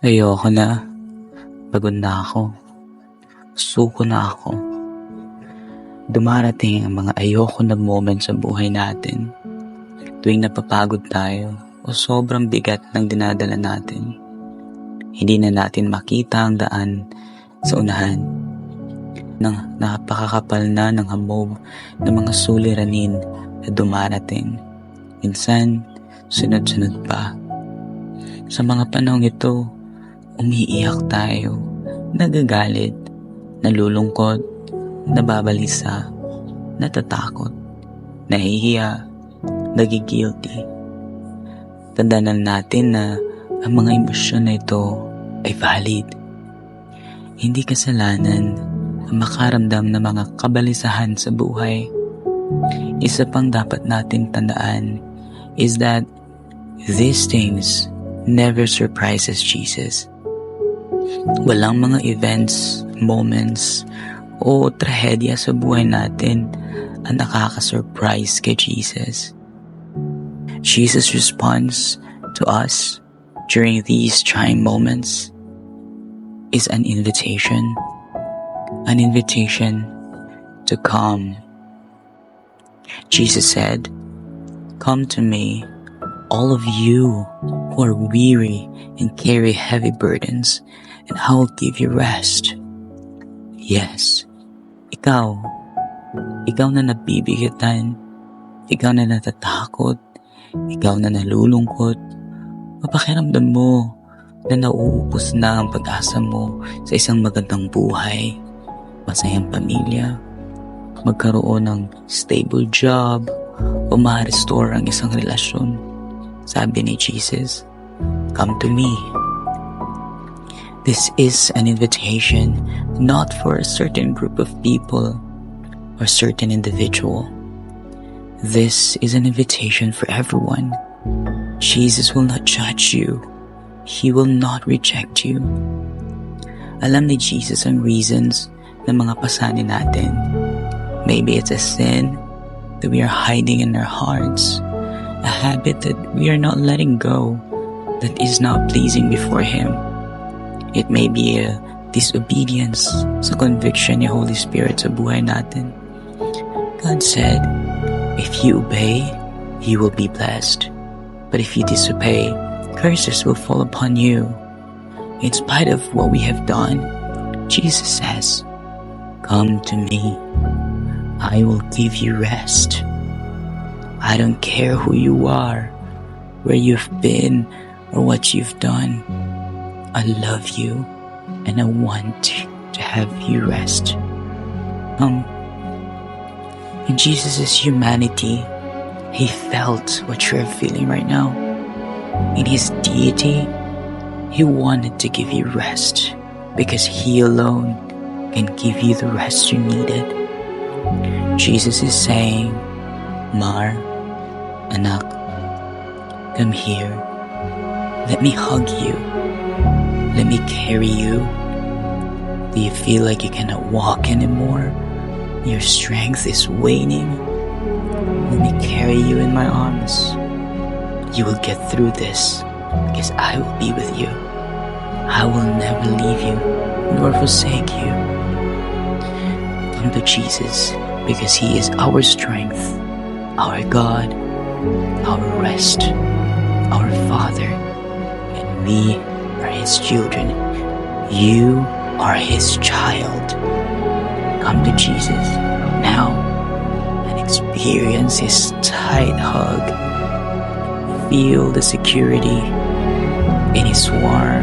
Ayoko na. Pagod na ako. Suko na ako. Dumarating ang mga ayoko na moment sa buhay natin. Tuwing napapagod tayo o sobrang bigat ng dinadala natin. Hindi na natin makita ang daan sa unahan. Nang napakakapal na ng hamog ng mga suliranin na dumarating. Minsan, sunod-sunod pa. Sa mga panahong ito, umiiyak tayo, nagagalit, nalulungkot, nababalisa, natatakot, nahihiya, nagigilty. Tandaan natin na ang mga emosyon na ito ay valid. Hindi kasalanan ang makaramdam ng mga kabalisahan sa buhay. Isa pang dapat natin tandaan is that these things never surprises Jesus. Walang mga events, moments, o trahedya sa buhay natin ang nakaka-surprise kay Jesus. Jesus' response to us during these trying moments is an invitation to come. Jesus said, "Come to me, all of you who are weary and carry heavy burdens, and I will give you rest." Yes, ikaw na nabibigatan, ikaw na natatakot, ikaw na nalulungkot, mapakiramdam mo na nauubos na ang pag-asa mo sa isang magandang buhay, masayang pamilya, magkaroon ng stable job, o ma-restore ang isang relasyon. Sabi ni Jesus, "Come to me." This is an invitation not for a certain group of people or certain individual. This is an invitation for everyone. Jesus will not judge you. He will not reject you. Alam ni Jesus ang reasons ng mga pasanin natin. Maybe it's a sin that we are hiding in our hearts, a habit that we are not letting go, that is not pleasing before Him. It may be a disobedience sa conviction ni Holy Spirit sa buhay natin. God said, if you obey, you will be blessed. But if you disobey, curses will fall upon you. In spite of what we have done, Jesus says, "Come to me. I will give you rest." I don't care who you are, where you've been, or what you've done. I love you, and I want to have you rest. In Jesus' humanity, He felt what you're feeling right now. In His deity, He wanted to give you rest because He alone can give you the rest you needed. Jesus is saying, "Mar, anak, come here. Let me hug you. Let me carry you. Do you feel like you cannot walk anymore? Your strength is waning? Let me carry you in my arms. You will get through this because I will be with you. I will never leave you nor forsake you." Come to Jesus because He is our strength, our God, our rest, our Father, and we are His children. You are His child. Come to Jesus now and experience His tight hug. Feel the security in His warm